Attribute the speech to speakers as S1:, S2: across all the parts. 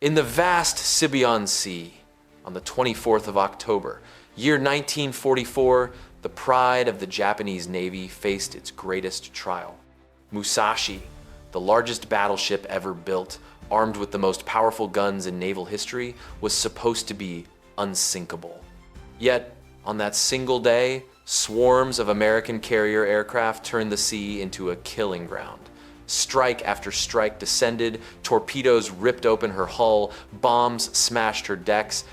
S1: In the vast Sibuyan Sea, on the 24th of October, year 1944, the pride of the Japanese Navy faced its greatest trial. Musashi, the largest battleship ever built, armed with the most powerful guns in naval history, was supposed to be unsinkable. Yet, on that single day, swarms of American carrier aircraft turned the sea into a killing ground. Strike after strike descended, torpedoes ripped open her hull, bombs smashed her decks.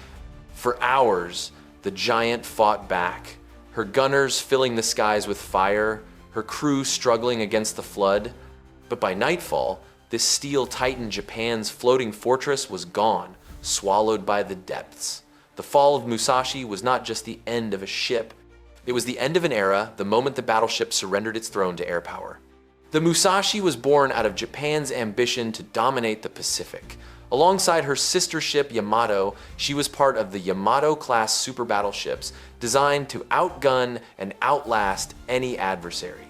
S1: For hours, the giant fought back, her gunners filling the skies with fire, her crew struggling against the flood. But by nightfall, this steel titan Japan's floating fortress was gone, swallowed by the depths. The fall of Musashi was not just the end of a ship. It was the end of an era, the moment the battleship surrendered its throne to air power. The Musashi was born out of Japan's ambition to dominate the Pacific. Alongside her sister ship Yamato, she was part of the Yamato-class super battleships designed to outgun and outlast any adversary.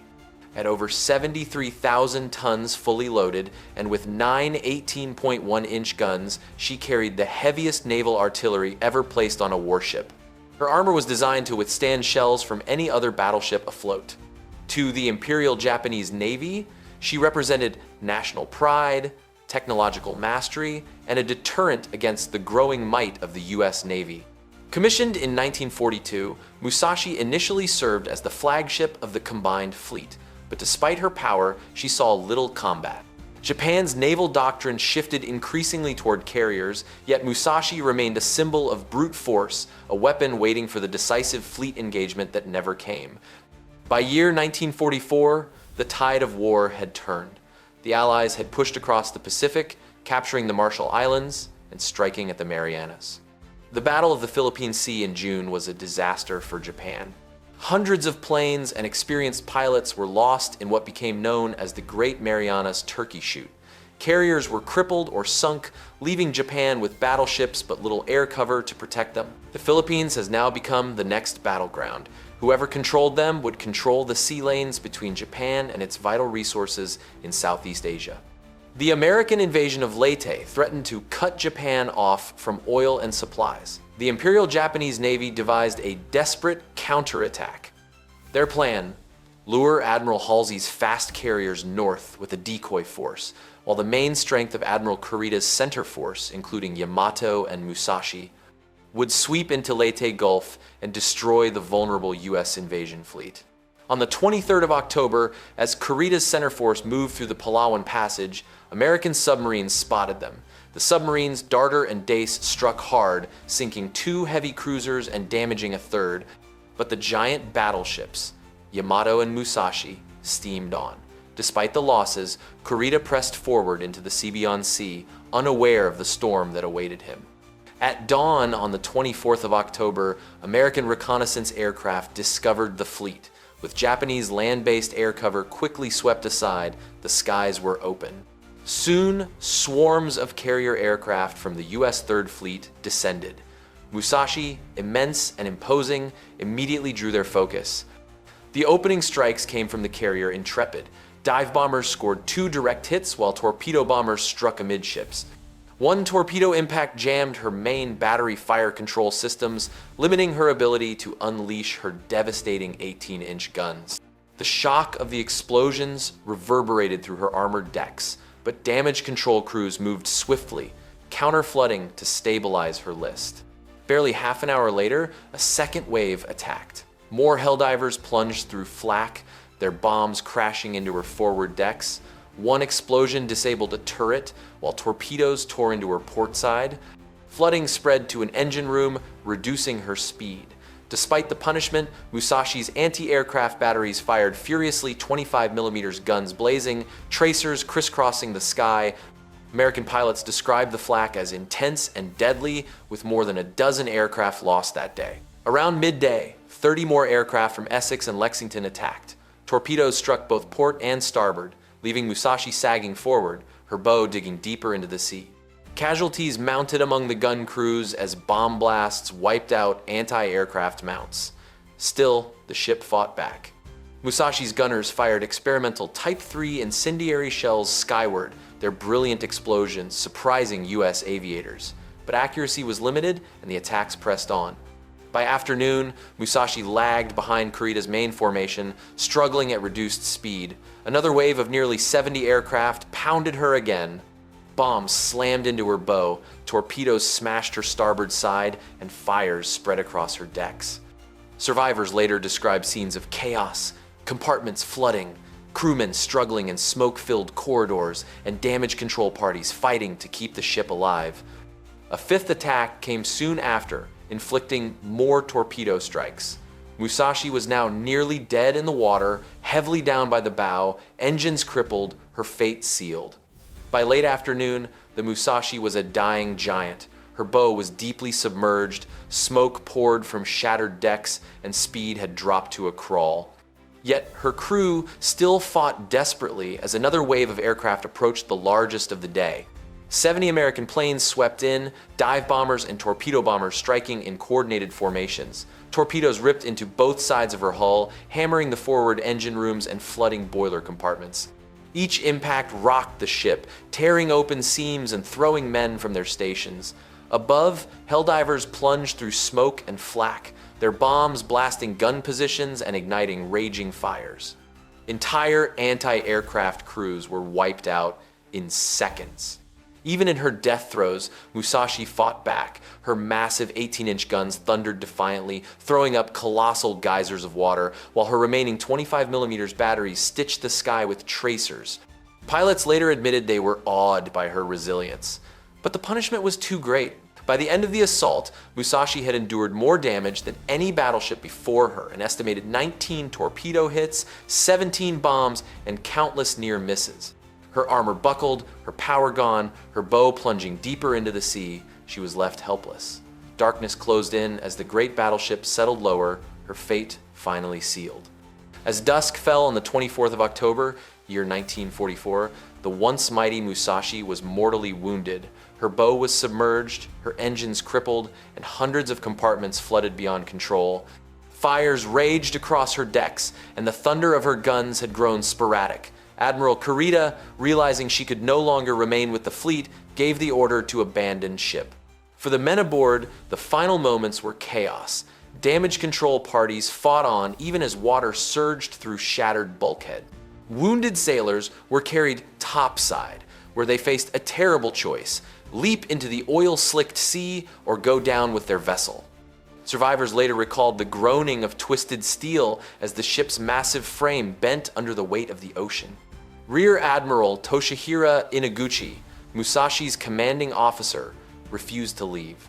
S1: At over 73,000 tons fully loaded and with 9 18.1-inch guns, she carried the heaviest naval artillery ever placed on a warship. Her armor was designed to withstand shells from any other battleship afloat. To the Imperial Japanese Navy, she represented national pride, technological mastery, and a deterrent against the growing might of the US Navy. Commissioned in 1942, Musashi initially served as the flagship of the combined fleet, but despite her power, she saw little combat. Japan's naval doctrine shifted increasingly toward carriers, yet Musashi remained a symbol of brute force, a weapon waiting for the decisive fleet engagement that never came. By year 1944, the tide of war had turned. The Allies had pushed across the Pacific, capturing the Marshall Islands and striking at the Marianas. The Battle of the Philippine Sea in June was a disaster for Japan. Hundreds of planes and experienced pilots were lost in what became known as the Great Marianas Turkey Shoot. Carriers were crippled or sunk, leaving Japan with battleships but little air cover to protect them. The Philippines has now become the next battleground. Whoever controlled them would control the sea lanes between Japan and its vital resources in Southeast Asia. The American invasion of Leyte threatened to cut Japan off from oil and supplies. The Imperial Japanese Navy devised a desperate counterattack. Their plan: lure Admiral Halsey's fast carriers north with a decoy force, while the main strength of Admiral Kurita's center force, including Yamato and Musashi, would sweep into Leyte Gulf and destroy the vulnerable US invasion fleet. On the 23rd of October, as Kurita's center force moved through the Palawan Passage, American submarines spotted them. The submarines Darter and Dace struck hard, sinking 2 heavy cruisers and damaging a third, but the giant battleships, Yamato and Musashi, steamed on. Despite the losses, Kurita pressed forward into the Sibuyan Sea, unaware of the storm that awaited him. At dawn on the 24th of October, American reconnaissance aircraft discovered the fleet. With Japanese land-based air cover quickly swept aside, the skies were open. Soon, swarms of carrier aircraft from the US Third Fleet descended. Musashi, immense and imposing, immediately drew their focus. The opening strikes came from the carrier Intrepid. Dive bombers scored 2 direct hits while torpedo bombers struck amidships. One torpedo impact jammed her main battery fire control systems, limiting her ability to unleash her devastating 18-inch guns. The shock of the explosions reverberated through her armored decks, but damage control crews moved swiftly, counter-flooding to stabilize her list. Barely half an hour later, a second wave attacked. More Helldivers plunged through flak, their bombs crashing into her forward decks. One explosion disabled a turret, while torpedoes tore into her port side. Flooding spread to an engine room, reducing her speed. Despite the punishment, Musashi's anti-aircraft batteries fired furiously 25mm guns blazing, tracers crisscrossing the sky. American pilots described the flak as intense and deadly, with more than a dozen aircraft lost that day. Around midday, 30 more aircraft from Essex and Lexington attacked. Torpedoes struck both port and starboard, leaving Musashi sagging forward, her bow digging deeper into the sea. Casualties mounted among the gun crews as bomb blasts wiped out anti-aircraft mounts. Still, the ship fought back. Musashi's gunners fired experimental Type 3 incendiary shells skyward, their brilliant explosions surprising US aviators. But accuracy was limited and the attacks pressed on. By afternoon, Musashi lagged behind Kurita's main formation, struggling at reduced speed. Another wave of nearly 70 aircraft pounded her again. Bombs slammed into her bow, torpedoes smashed her starboard side, and fires spread across her decks. Survivors later described scenes of chaos, compartments flooding, crewmen struggling in smoke-filled corridors, and damage control parties fighting to keep the ship alive. A fifth attack came soon after, inflicting more torpedo strikes. Musashi was now nearly dead in the water, heavily down by the bow, engines crippled, her fate sealed. By late afternoon, the Musashi was a dying giant. Her bow was deeply submerged, smoke poured from shattered decks, and speed had dropped to a crawl. Yet her crew still fought desperately as another wave of aircraft approached the largest of the day. 70 American planes swept in, dive bombers and torpedo bombers striking in coordinated formations. Torpedoes ripped into both sides of her hull, hammering the forward engine rooms and flooding boiler compartments. Each impact rocked the ship, tearing open seams and throwing men from their stations. Above, helldivers plunged through smoke and flak, their bombs blasting gun positions and igniting raging fires. Entire anti-aircraft crews were wiped out in seconds. Even in her death throes, Musashi fought back. Her massive 18-inch guns thundered defiantly, throwing up colossal geysers of water, while her remaining 25mm batteries stitched the sky with tracers. Pilots later admitted they were awed by her resilience. But the punishment was too great. By the end of the assault, Musashi had endured more damage than any battleship before her, an estimated 19 torpedo hits, 17 bombs, and countless near misses. Her armor buckled, her power gone, her bow plunging deeper into the sea, she was left helpless. Darkness closed in as the great battleship settled lower, her fate finally sealed. As dusk fell on the 24th of October, year 1944, the once mighty Musashi was mortally wounded. Her bow was submerged, her engines crippled, and hundreds of compartments flooded beyond control. Fires raged across her decks, and the thunder of her guns had grown sporadic. Admiral Kurita, realizing she could no longer remain with the fleet, gave the order to abandon ship. For the men aboard, the final moments were chaos. Damage control parties fought on even as water surged through shattered bulkhead. Wounded sailors were carried topside, where they faced a terrible choice: leap into the oil-slicked sea or go down with their vessel. Survivors later recalled the groaning of twisted steel as the ship's massive frame bent under the weight of the ocean. Rear Admiral Toshihira Inoguchi, Musashi's commanding officer, refused to leave.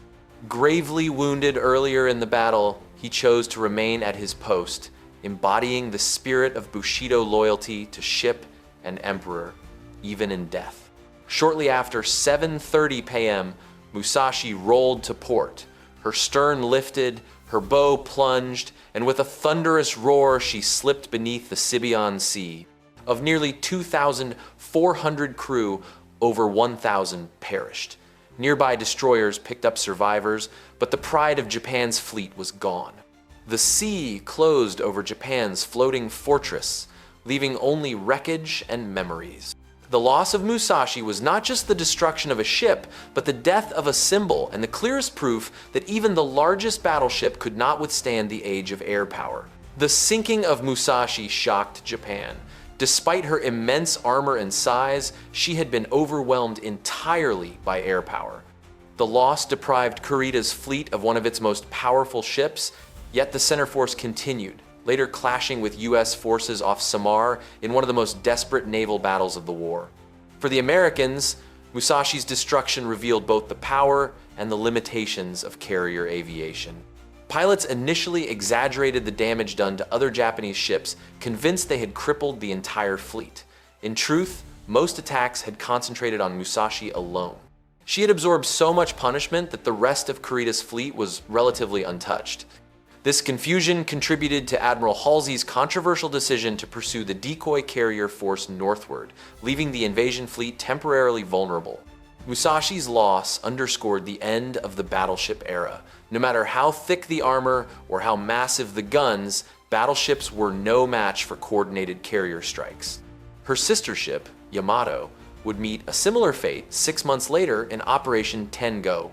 S1: Gravely wounded earlier in the battle, he chose to remain at his post, embodying the spirit of Bushido loyalty to ship and emperor, even in death. Shortly after 7:30 p.m., Musashi rolled to port. Her stern lifted, her bow plunged, and with a thunderous roar, she slipped beneath the Sibuyan Sea. Of nearly 2,400 crew, over 1,000 perished. Nearby destroyers picked up survivors, but the pride of Japan's fleet was gone. The sea closed over Japan's floating fortress, leaving only wreckage and memories. The loss of Musashi was not just the destruction of a ship, but the death of a symbol and the clearest proof that even the largest battleship could not withstand the age of air power. The sinking of Musashi shocked Japan. Despite her immense armor and size, she had been overwhelmed entirely by air power. The loss deprived Kurita's fleet of one of its most powerful ships, yet the center force continued, later clashing with US forces off Samar in one of the most desperate naval battles of the war. For the Americans, Musashi's destruction revealed both the power and the limitations of carrier aviation. Pilots initially exaggerated the damage done to other Japanese ships, convinced they had crippled the entire fleet. In truth, most attacks had concentrated on Musashi alone. She had absorbed so much punishment that the rest of Kurita's fleet was relatively untouched. This confusion contributed to Admiral Halsey's controversial decision to pursue the decoy carrier force northward, leaving the invasion fleet temporarily vulnerable. Musashi's loss underscored the end of the battleship era. No matter how thick the armor or how massive the guns, battleships were no match for coordinated carrier strikes. Her sister ship, Yamato, would meet a similar fate 6 months later in Operation Ten-Go.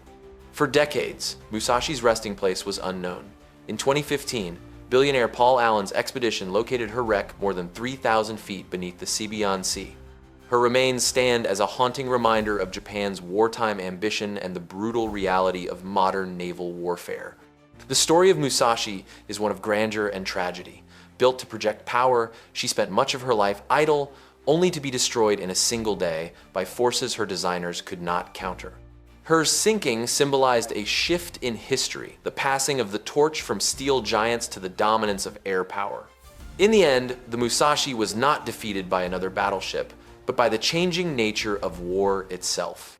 S1: For decades, Musashi's resting place was unknown. In 2015, billionaire Paul Allen's expedition located her wreck more than 3,000 feet beneath the Sibuyan Sea. Her remains stand as a haunting reminder of Japan's wartime ambition and the brutal reality of modern naval warfare. The story of Musashi is one of grandeur and tragedy. Built to project power, she spent much of her life idle, only to be destroyed in a single day by forces her designers could not counter. Her sinking symbolized a shift in history, the passing of the torch from steel giants to the dominance of air power. In the end, the Musashi was not defeated by another battleship, but by the changing nature of war itself.